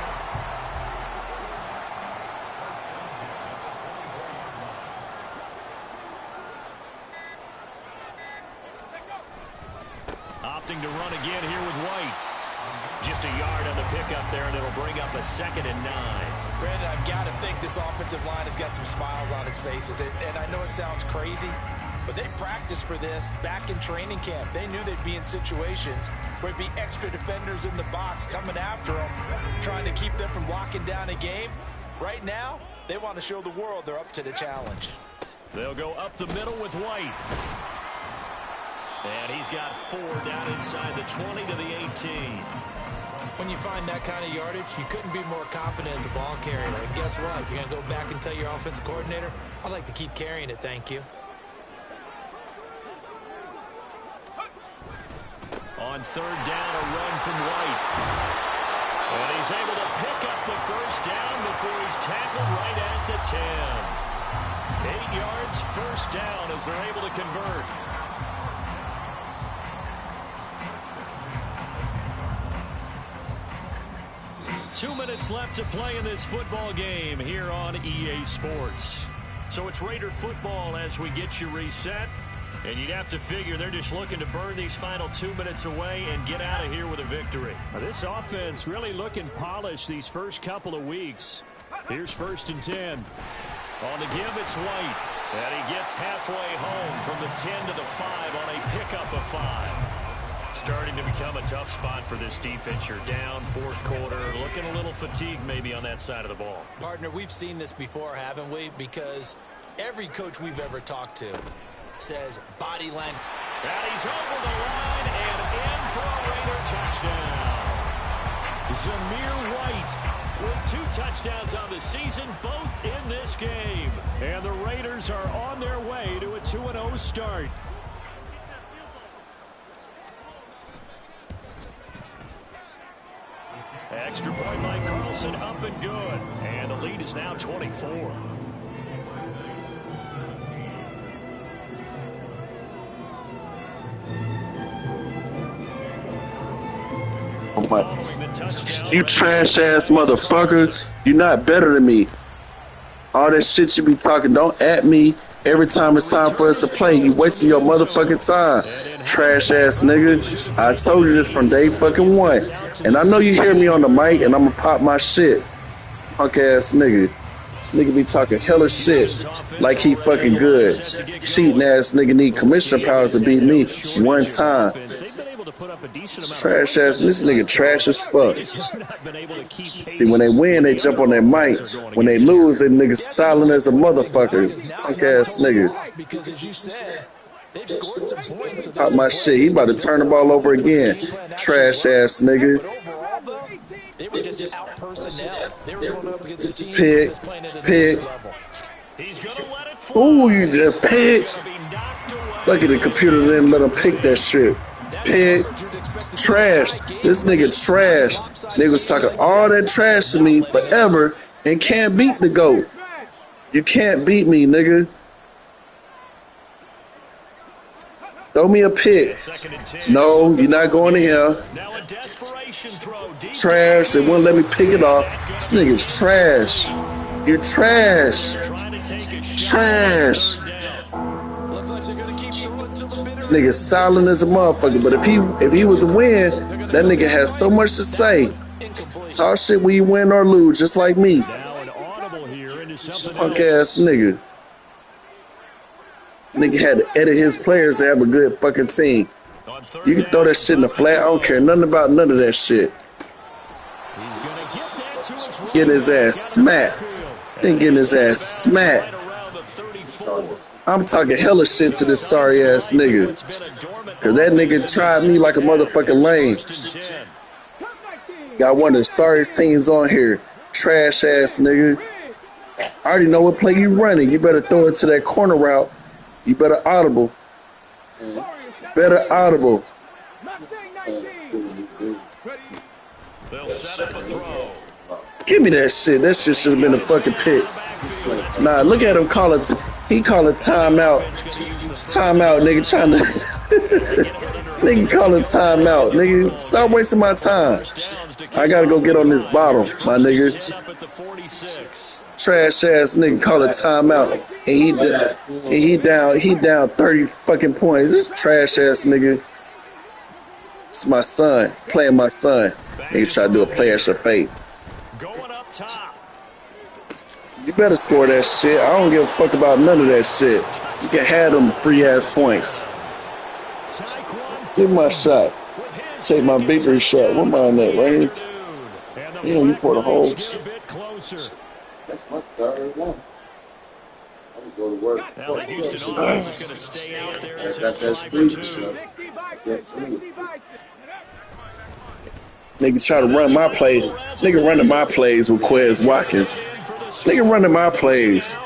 [SPEAKER 1] Opting to run again here with White. Just a yard on the pickup there, and it'll bring up a 2nd and 9.
[SPEAKER 2] Brandon, I've got to think this offensive line has got some smiles on its faces. And I know it sounds crazy, but they practiced for this back in training camp. They knew they'd be in situations where it'd be extra defenders in the box coming after them, trying to keep them from locking down a game. Right now, they want to show the world they're up to the challenge.
[SPEAKER 1] They'll go up the middle with White. And he's got 4 down inside the 20 to the 18.
[SPEAKER 2] When you find that kind of yardage, you couldn't be more confident as a ball carrier. And guess what? You're going to go back and tell your offensive coordinator, I'd like to keep carrying it, thank you.
[SPEAKER 1] On 3rd down, a run from White. And he's able to pick up the 1st down before he's tackled right at the 10. 8 yards, 1st down as they're able to convert. Two minutes left to play in this football game here on EA Sports. So it's Raider football as we get you reset. And you'd have to figure they're just looking to burn these final 2 minutes away and get out of here with a victory. Now, this offense really looking polished these first couple of weeks. Here's 1st and 10. On the give, it's White. And he gets halfway home from the 10 to the 5 on a pickup of 5. Starting to become a tough spot for this defense. You're down 4th quarter, looking a little fatigued maybe on that side of the ball.
[SPEAKER 2] Partner, we've seen this before, haven't we? Because every coach we've ever talked to says body length.
[SPEAKER 1] And he's over the line and in for a Raider touchdown. Zamir White with 2 touchdowns on the season, both in this game. And the Raiders are on their way to a 2-0 start. Extra point by Carlson, up and good. And the lead is now 24.
[SPEAKER 6] You trash-ass motherfuckers. You're not better than me. All that shit you be talking, don't at me every time it's time for us to play. You wasting your motherfucking time. Trash-ass nigga. I told you this from day fucking 1. And I know you hear me on the mic and I'm gonna pop my shit. Punk-ass nigga. This nigga be talking hella shit like he fucking good. Cheating ass nigga need commissioner powers to beat me 1 time. Trash ass, this nigga trash as fuck. See, when they win, they jump on their mic. When they lose, they niggas silent as a motherfucker. Punk ass nigga. Pop my shit. He about to turn the ball over again. Trash ass nigga.
[SPEAKER 2] They were just out personnel. They were going up against a team
[SPEAKER 6] Pick. Ooh, you just pick. Look at the computer, didn't let him pick that shit. Pick. Trash. This nigga trash. Nigga was talking all that trash to me forever and can't beat the GOAT. You can't beat me, nigga. Throw me a pick. No, you're not going to here. Trash. They wouldn't let me pick it off. This nigga's trash. You're trash. Trash. Nigga silent as a motherfucker. But if he was a win, that nigga has so much to say. Talk shit when you win or lose, just like me. Punk ass nigga. Nigga had to edit his players to have a good fucking team. You can throw that shit in the flat. I don't care nothing about none of that shit. Getting his ass smacked. Then getting his ass smacked. I'm talking hella shit to this sorry ass nigga. Cause that nigga tried me like a motherfucking lame. Got one of the sorriest teams on here. Trash ass nigga. I already know what play you running. You better throw it to that corner route. You better audible. Better audible.
[SPEAKER 1] They'll set up a throw.
[SPEAKER 6] Give me that shit. That shit should have been a fucking pick. Nah, look at him call it. He call it timeout. Timeout, nigga. Trying to. Nigga call it timeout. Nigga, stop wasting my time. I gotta go get on this bottle, my nigga. Trash ass nigga call it timeout. And he down 30 fucking points. This trash ass nigga. It's my son. Playing my son. Nigga try to do a play at your fate.
[SPEAKER 1] Going up top.
[SPEAKER 6] You better score that shit. I don't give a fuck about none of that shit. You can have them free ass points. Give my shot. Take my victory shot. Where mine at, right? Damn, you pour the hole. That's my third one. I'm gonna go to work.
[SPEAKER 1] Now the Houston offense is going to stay out there as a try for two.
[SPEAKER 6] Nigga try to run my plays. Nigga running my plays with Quez Watkins. Nigga running my plays.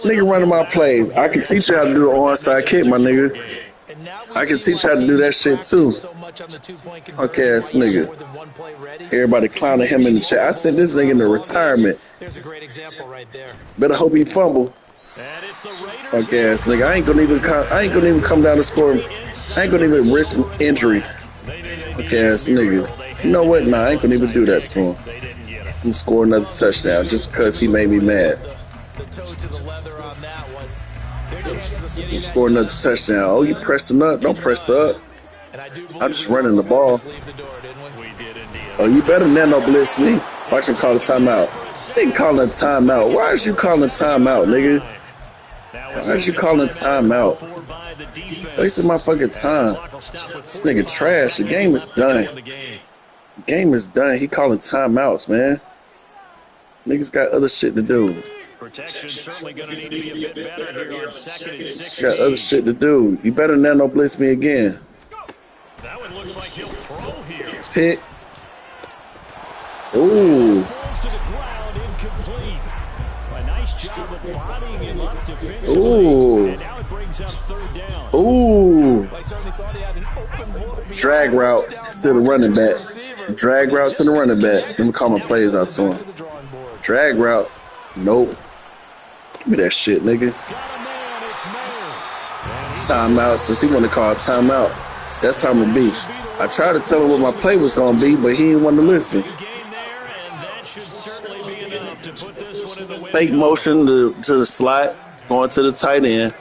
[SPEAKER 6] Nigga running my plays. I can teach you how to do the onside kick, my nigga. I can teach you how to do that shit too. Okay, ass nigga. Everybody clowning him in the chat. I sent this nigga into retirement.
[SPEAKER 2] There's a great example right there.
[SPEAKER 6] Better hope he fumble. Okay, ass nigga. I ain't gonna even come down to score. I ain't gonna even risk injury. Okay, ass nigga. You know what? Nah, I ain't gonna even do that to him. I'm scoring another touchdown just because he made me mad.
[SPEAKER 2] The toe to the leather on that one.
[SPEAKER 6] You score another touchdown. Oh, you pressing up? Don't press up. I'm just running the ball. Oh, you better nano blitz me. Watch him call a timeout. They calling a timeout. Why is you calling a timeout, nigga? Why is you calling a timeout? Wasting my fucking time. This nigga trash. The game is done. The game is done. He calling timeouts, man. Niggas got other shit to do.
[SPEAKER 1] Protection certainly going to need to be a bit better here on 2nd and 16.
[SPEAKER 6] Got other shit to do. You better nano blitz me again.
[SPEAKER 1] That one looks like he'll throw here.
[SPEAKER 6] Pick. Ooh.
[SPEAKER 1] Falls to the ground, incomplete. A nice job of bodying him up defensively.
[SPEAKER 6] Ooh.
[SPEAKER 1] And now it brings up 3rd down.
[SPEAKER 6] Ooh. Drag route to the running back. Drag route to the running back. Let me call my plays out to him. Drag route. Nope. Give me that shit, nigga. Timeout. Since he want to call timeout, that's how I'm gonna be. I tried to tell him what my play was gonna be, but he didn't want to listen. Fake motion to the slot, going to the tight end.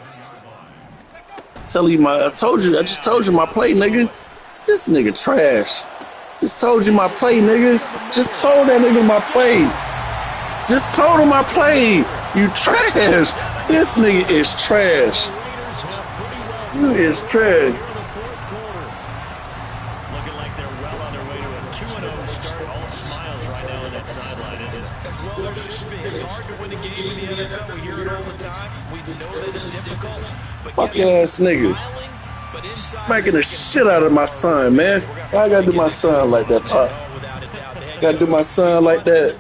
[SPEAKER 6] I just told you my play, nigga. This nigga trash. Just told you my play, nigga. Just told that nigga my play. Just told him I played. You trash. This nigga is trash. You is trash.
[SPEAKER 1] Looking like they're well on their way to a 2-0 start. All smiles right now on that sideline, isn't it?
[SPEAKER 2] As well there should be. It's hard to win a game in the NFL. We hear it all the time. We know that it's difficult.
[SPEAKER 6] Fuck ass nigga. Smacking the shit out of my son, man. I gotta do my son like that, Pop. Gotta do my son like that.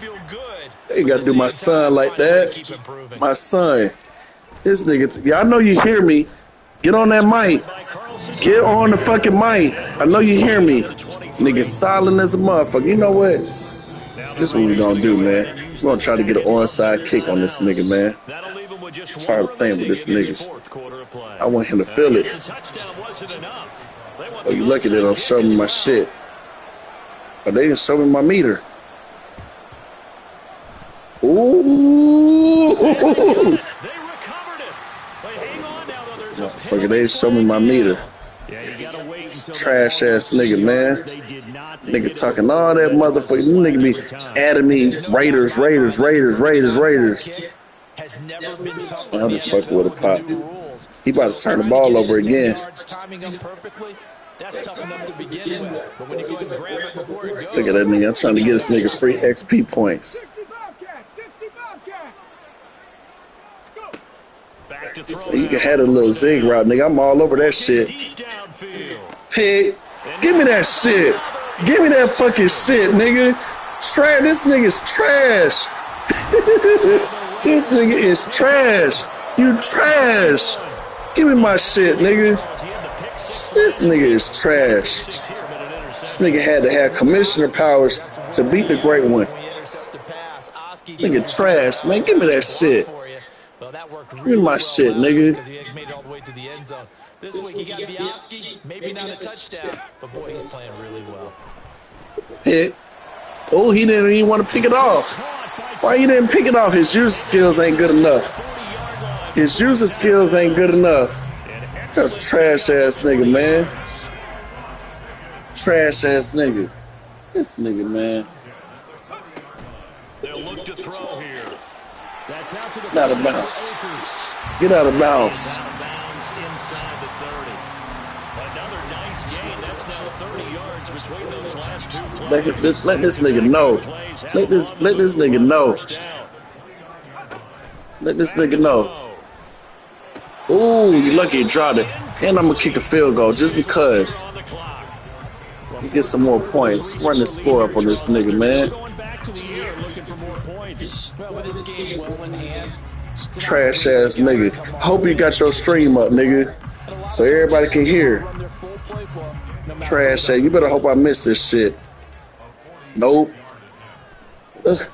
[SPEAKER 6] They gotta do my son like that. My son. This nigga. Yeah, I know you hear me. Get on that mic. Get on the fucking mic. I know you hear me. Nigga silent as a motherfucker. You know what? This is what we gonna do, man. We're gonna try to get an onside kick on this nigga, man. Tired of playing with this nigga. I want him to feel it. Oh, you lucky they don't show me my shit. Oh, they didn't show me my meter. Ooh! Motherfucker, they didn't show me my meter. Trash ass nigga, man. Nigga talking all that motherfucker. You nigga be adding me Raiders. I'm just fucking with a pop. He about to turn the ball over again. Look at that nigga. I'm trying to get this nigga free XP points. You can have a little zig route, nigga. I'm all over that shit. Pig, give me that shit. Give me that fucking shit, nigga. This nigga's trash. This nigga is trash. You trash. Give me my shit, nigga. This nigga is trash. This nigga had to have commissioner powers to beat the great one. Nigga trash, man. Give me that shit. Give me my shit, nigga.
[SPEAKER 2] This week he got Biaski, maybe not a touchdown, but boy, he's playing really well.
[SPEAKER 6] Pick. Oh, he didn't even want to pick it off. Why he didn't pick it off? His user skills ain't good enough. His user skills ain't good enough. That's a trash ass nigga, man. Trash ass nigga. This nigga, man.
[SPEAKER 1] They'll look to throw here. That's out to the
[SPEAKER 6] Get out of bounds. Get out of bounds.
[SPEAKER 1] Inside the 30. Another nice gain. That's now 30 yards between those last two plays.
[SPEAKER 6] Let this nigga know. Let this nigga know. Let this nigga know. Ooh, you lucky you dropped it. And I'm gonna kick a field goal just because. You get some more points. Run the score up on this nigga, man. Trash ass nigga. Hope you got your stream up, nigga, so everybody can hear. Trash ass. You better hope I miss this shit. Nope. Ugh.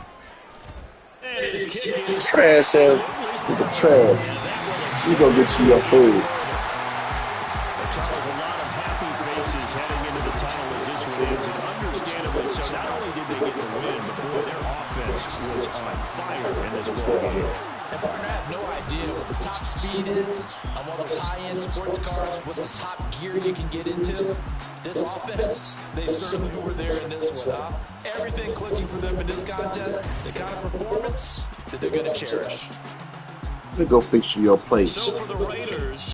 [SPEAKER 6] Trash ass. Nigga, trash. You go get you your food.
[SPEAKER 2] Speed is on one of those high-end sports cars. What's the top gear you can get into? This offense, they certainly were there in this one, huh? Everything clicking for them in this contest, the kind of performance that they're going to cherish.
[SPEAKER 6] Let me go fix you your plates.
[SPEAKER 1] So for the Raiders,